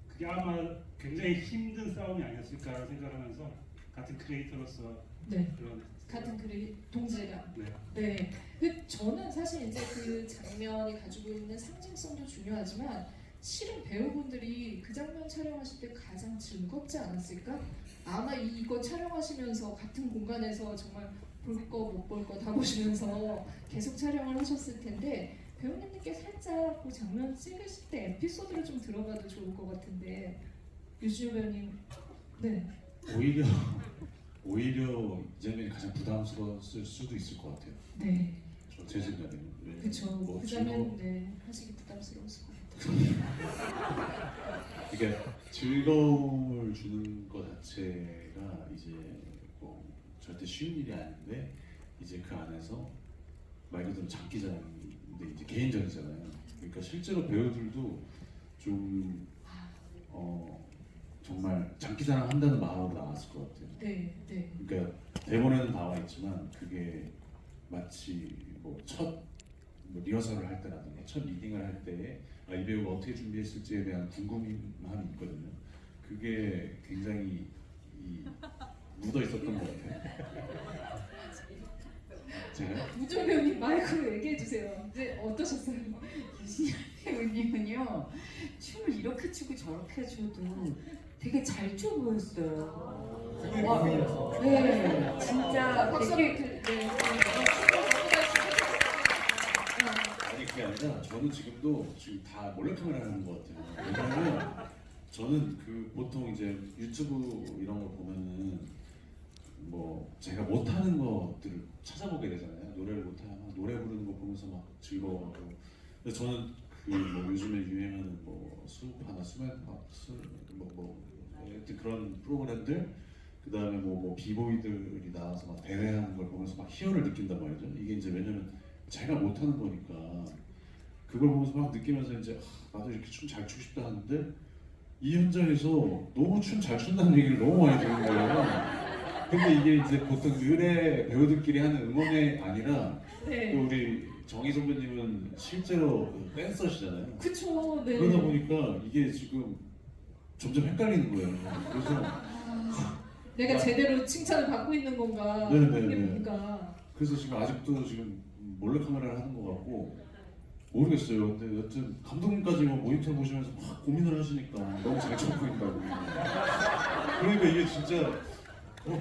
그게 아마 굉장히 힘든 싸움이 아니었을까라는 생각을 하면서 같은 크리에이터로서 네. 그런 같은 글이 동질감. 네. 네. 저는 사실 이제 그 장면이 가지고 있는 상징성도 중요하지만 실은 배우분들이 그 장면 촬영하실 때 가장 즐겁지 않았을까? 아마 이거 촬영하시면서 같은 공간에서 정말 볼 거 못 볼 거 다 보시면서 계속 촬영을 하셨을 텐데 배우님께 살짝 그 장면 찍으실 때 에피소드를 좀 들어봐도 좋을 것 같은데 유진호 배우님. 네. 오히려 이 장면이 가장 부담스러웠을 수도 있을 것 같아요. 네. 제 생각에는. 왜냐면 그렇죠. 뭐 그 장면 네 하시기 부담스러웠을 것 같아요. 그러니까 즐거움을 주는 것 자체가 이제 뭐 절대 쉬운 일이 아닌데 이제 그 안에서 말 그대로 장기자랑인데 이제 개인전이잖아요. 그러니까 실제로 배우들도 좀 정말 장기자랑 한다는 마음으로 나왔을 것 같아요. 네, 네. 그러니까 대본에는 나와 있지만 그게 마치 뭐 첫 리허설을 할 때라든가 첫 리딩을 할 때에 이 배우가 어떻게 준비했을지에 대한 궁금함이 있거든요. 그게 굉장히 묻어 있었던 것 같아요. 제가 우정 배우님 마이크로 얘기해 주세요. 이제 어떠셨어요? 유진아 배우님은요 춤을 이렇게 추고 저렇게 춰도 되게 잘 춰 보였어요. 그게 고민이어서. 네, 진짜 박수 되게 네. 아니 그게 아니라 저는 지금 다 몰래카메라 하는 것 같아요. 왜냐면 저는 그 보통 이제 유튜브 이런 거 보면은 뭐 제가 못하는 것들을 찾아보게 되잖아요. 노래를 못하면 노래 부르는 거 보면서 막 즐거워하고. 근데 저는 그 뭐 요즘에 유행하는 뭐 수파나 하여튼 그런 프로그램들, 그 다음에 뭐 비보이들이 나와서 막 대회하는 걸 보면서 막 희열을 느낀단 말이죠. 이게 이제 왜냐면 제가 못하는 거니까 그걸 보면서 막 느끼면서 이제 나도 이렇게 춤 잘 추고 싶다 하는데 이 현장에서 너무 춤 잘 춘다는 얘기를 너무 많이 듣는 거예요. 근데 이게 이제 보통 의뢰 배우들끼리 하는 응원이 아니라 네. 또 우리 정희 선배님은 실제로 댄서시잖아요. 그쵸. 네. 그러다 보니까 이게 지금 점점 헷갈리는 거예요. 그래서 내가 제대로 칭찬을 받고 있는 건가? 네네네. 이게 뭔가. 그래서 지금 아직도 지금 몰래카메라를 하는 것 같고 모르겠어요. 근데 여튼 감독님까지 뭐 모니터 보시면서 막 고민을 하시니까 너무 잘 춰고 있다고. 그러니까 이게 진짜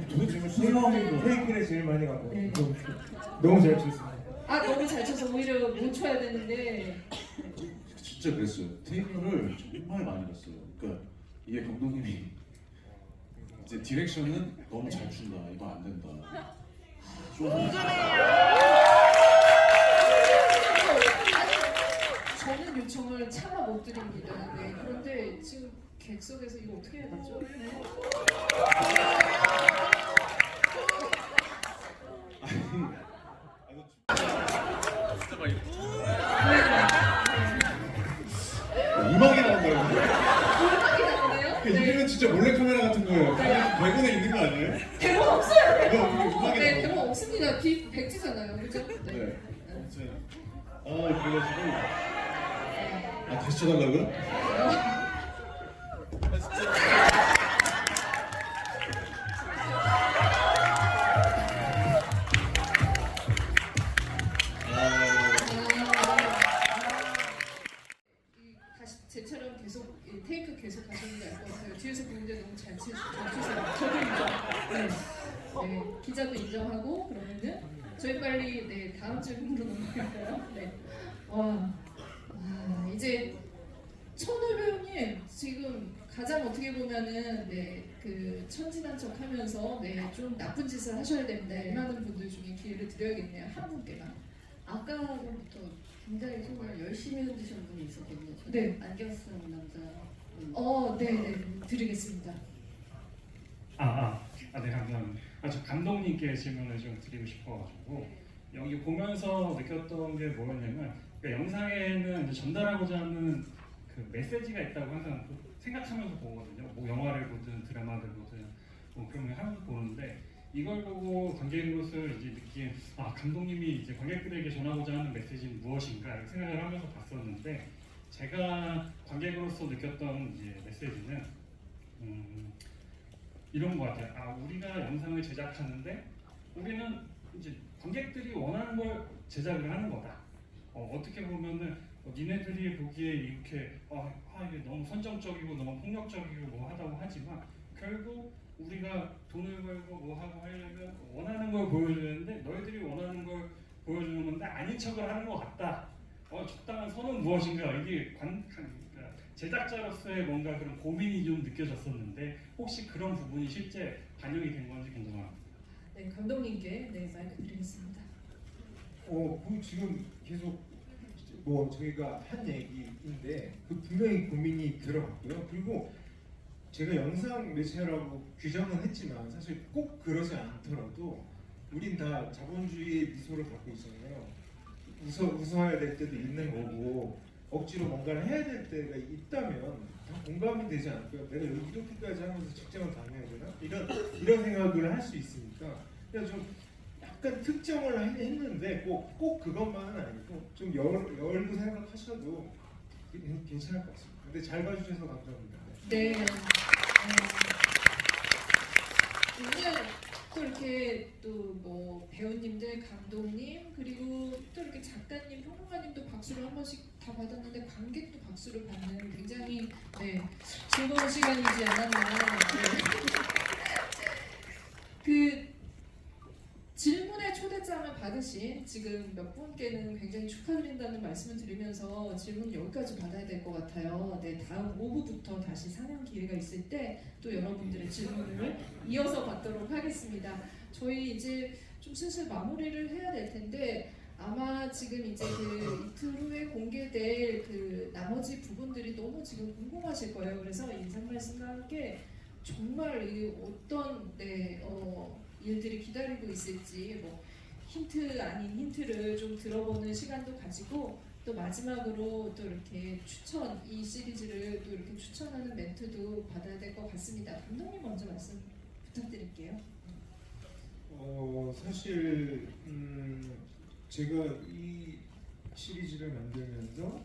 도대체 테이크에 제일 많이 가고 네. 너무 잘 쳤어요. 너무 잘 쳐서 오히려 못 쳐야 되는데. 진짜 그랬어요. 테이크를 정말 많이 갔어요. 그러니까 이게 감독님이 이제 디렉션은 너무 잘 춘다. 이거 안 된다. 좀 아니 저는 요청을 차마 못 드립니다. 네, 그런데 지금 객석에서 이거 어떻게 해야 되죠? 네. 음악이 나온 거예요. 음악이 나오네요. 네. 이거는 진짜 몰래 카메라 같은 거예요. 대본에 있는 거 아니에요? 대본 없어요. 이거 음악이 네, 나온 대본 없습니다. 백지잖아요, 그죠? 네. 네. 그래가지고 다시 쳐달라고요? 다시 제처럼 계속 테이크 계속 하셨는데 알 것 같아요. 뒤에서 보는데 너무 잘 치세요. 저도 인정. 네. 네. 기자도 인정하고 그러면은 저희 빨리 다음 질문으로 넘어갈까요? 네. 와, 이제 천우 배우님 지금 가장 어떻게 보면은 그 천진한 척하면서 좀 나쁜 짓을 하셔야 됩니다. 많은 분들 중에 기회를 드려야겠네요. 한 분께만. 아까부터 굉장히 손을 열심히 흔드신 분이 있었거든요. 저는 네. 안경 쓴 남자. 네, 드리겠습니다. 네, 감사합니다. 저 감독님께 질문을 좀 드리고 싶어가지고 여기 보면서 느꼈던 게 뭐였냐면 그러니까 영상에는 이제 전달하고자 하는 그 메시지가 있다고 항상 생각하면서 보거든요. 뭐 영화를 보든 드라마를 보든 뭐 그런 걸 하면서 보는데 이걸 보고 관객으로서 이제 느낀 감독님이 이제 관객들에게 전하고자 하는 메시지는 무엇인가 이렇게 생각을 하면서 봤었는데 제가 관객으로서 느꼈던 이제 메시지는 이런 것 같아요. 우리가 영상을 제작하는데 우리는 이제 관객들이 원하는 걸 제작을 하는 거다. 어떻게 보면은 니네들이 보기에 이렇게 이게 너무 선정적이고 너무 폭력적이고 뭐 하다고 하지만 결국 우리가 돈을 벌고 뭐 하고 하려면 원하는 걸 보여주는데 너희들이 원하는 걸 보여주는 건데 아닌 척을 하는 것 같다. 적당한 선은 무엇인가 이게 제작자로서의 뭔가 그런 고민이 좀 느껴졌었는데 혹시 그런 부분이 실제 반영이 된 건지 궁금합니다. 네, 감독님께 마이크 드리겠습니다. 지금 계속 뭐 저희가 한 얘기인데 분명히 고민이 들어갔고요. 그리고 제가 영상 매체라고 규정은 했지만 사실 꼭 그러지 않더라도 우린 다 자본주의의 미소를 갖고 있잖아요. 웃어야 될 때도 있는 거고 억지로 뭔가를 해야 될 때가 있다면 다 공감이 되지 않을까요? 내가 이렇게까지 하면서 직장을 다녀야 되나? 이런 생각을 할 수 있으니까 그냥 좀 약간 특정을 했는데 꼭 그것만은 아니고 좀 열고 생각하셔도 괜찮을 것 같습니다. 근데 잘 봐주셔서 감사합니다. 네. 오늘 또 이렇게 또 뭐 배우님들, 감독님 그리고 또 이렇게 작가님, 평론가님도 박수를 한 번씩 다 받았는데 관객도 박수를 받는 굉장히 즐거운 시간이지 않았나. 그 질문의 초대장을 받으신 지금 몇 분께는 굉장히 축하드린다는 말씀을 드리면서 질문 여기까지 받아야 될 것 같아요. 다음 5부부터 다시 상영 기회가 있을 때 또 여러분들의 질문을 이어서 받도록 하겠습니다. 저희 이제 좀 슬슬 마무리를 해야 될 텐데 아마 지금 이제 그 이틀 후에 공개될 그 나머지 부분들이 너무 지금 궁금하실 거예요. 그래서 인상 말씀과 함께 정말 이 어떤 일들이 기다리고 있을지 뭐 힌트 아닌 힌트를 좀 들어보는 시간도 가지고 또 마지막으로 또 이렇게 이 시리즈를 또 이렇게 추천하는 멘트도 받아야 될 것 같습니다. 감독님 먼저 말씀 부탁드릴게요. 사실 제가 이 시리즈를 만들면서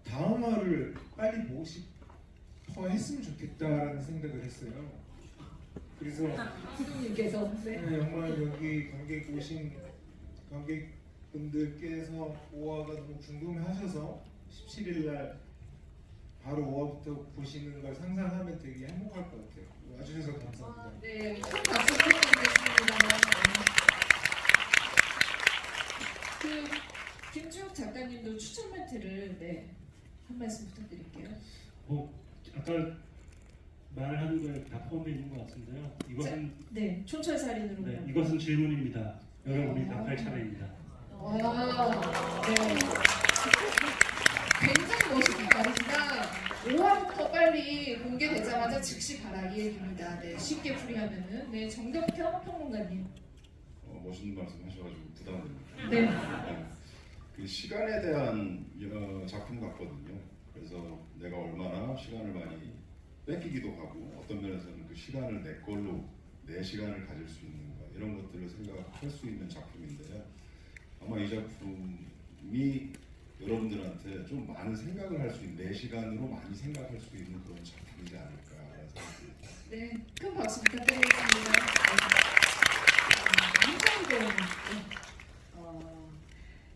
다음화를 빨리 보고 싶어 했으면 좋겠다라는 생각을 했어요. 그래서 감독님께서 정말 여기 관객 오신 관객분들께서 5화가 너무 궁금해하셔서 17일날 바로 5화부터 보시는 걸 상상하면 되게 행복할 것 같아요. 와주셔서 감사합니다. 네, 큰 박수 부탁드리겠습니다. 그 김주혁 작가님도 추천 멘트를 한 말씀 부탁드릴게요. 아까 말하는 거에 다 포함되어 있는 것 같은데요. 이것은 촌철살인으로. 이것은 질문입니다. 여러분이 답할 차례입니다. 와, 네. 굉장히 멋있습니다. 그러니까 5화부터 빨리 공개되자마자 즉시 봐라 이 얘기입니다. 네, 쉽게 풀이하면은. 네, 정덕현 평론가님. 멋있는 말씀 하셔가지고 부담됩니다. 네. 그 시간에 대한 작품 같거든요. 그래서 내가 얼마나 시간을 많이 뺏기기도 하고 어떤 면에서는 그 시간을 내 걸로 내 시간을 가질 수 있는가 이런 것들을 생각할 수 있는 작품인데요. 아마 이 작품이 여러분들한테 좀 많은 생각을 할 수 있는 내 시간으로 많이 생각할 수 있는 그런 작품이지 않을까 생각합니다. 네, 큰 박수 부탁드리겠습니다. 한정도.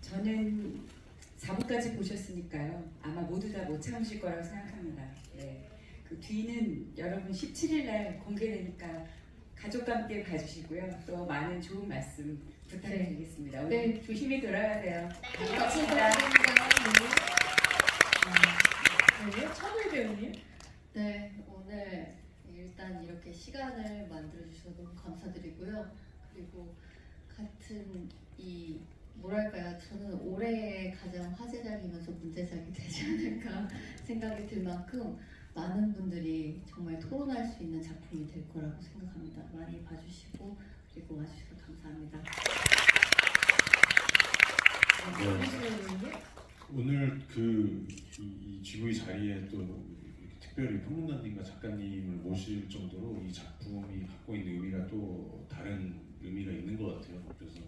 저는 4부까지 보셨으니까요. 아마 모두 다 못 참으실 거라고 생각합니다. 네. 그 뒤는 여러분 17일 날 공개되니까 가족과 함께 봐주시고요. 또 많은 좋은 말씀 부탁드리겠습니다. 오늘 네. 조심히 돌아가세요. 큰 박수 감사합니다. 부탁드립니다. 네, 천울 배우님. 네, 오늘 일단 이렇게 시간을 만들어주셔서 너무 감사드리고요. 그리고 같은 이 뭐랄까요, 저는 올해 가장 화제작이면서 문제작이 되지 않을까 생각이 들 만큼 많은 분들이 정말 토론할 수 있는 작품이 될 거라고 생각합니다. 많이 봐주시고 그리고 와주셔서 감사합니다. 네. 오늘 이 GV 자리에 또 이렇게 특별히 평론가님과 작가님을 모실 정도로 이 작품이 갖고 있는 의미가 또 다른 의미가 있는 것 같아요. 그래서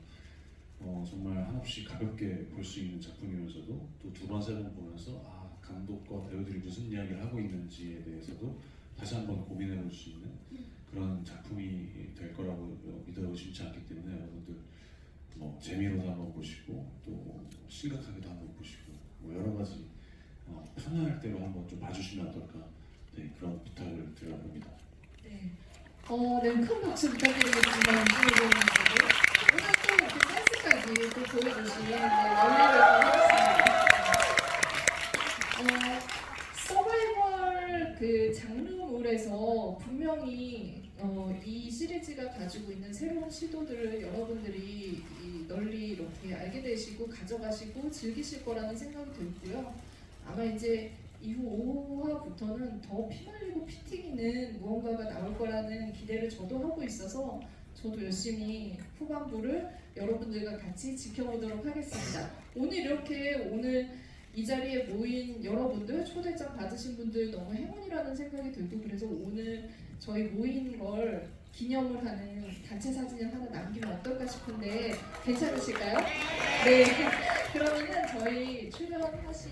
정말 한없이 가볍게 볼 수 있는 작품이면서도 또 두 번, 세 번 보면서 감독과 배우들이 무슨 이야기를 하고 있는지에 대해서도 다시 한번 고민해 볼 수 있는 그런 작품이 될 거라고 믿어 의심치 않기 때문에 여러분들 재미로도 한번 보시고 또 심각하게도 한번 보시고 여러 가지 편할 대로 한번 좀 봐주시면 어떨까 그런 부탁을 드려봅니다. 네. 네, 큰 박수 부탁드리겠습니다. 오늘 또 이렇게 댄스까지 또 보여주신 연락을 하겠습니다. 서바이벌 그 장르물에서 분명히 이 시리즈가 가지고 있는 새로운 시도들을 여러분들이 널리 이렇게 알게 되시고 가져가시고 즐기실 거라는 생각이 들고요. 아마 이제 이후 5화부터는 더 피말리고 피튀기는 무언가가 나올 거라는 기대를 저도 하고 있어서 저도 열심히 후반부를 여러분들과 같이 지켜보도록 하겠습니다. 오늘 이 자리에 모인 여러분들, 초대장 받으신 분들 너무 행운이라는 생각이 들고 그래서 오늘 저희 모인 걸 기념을 하는 단체 사진을 하나 남기면 어떨까 싶은데 괜찮으실까요? 네. 그러면은 저희 출연하신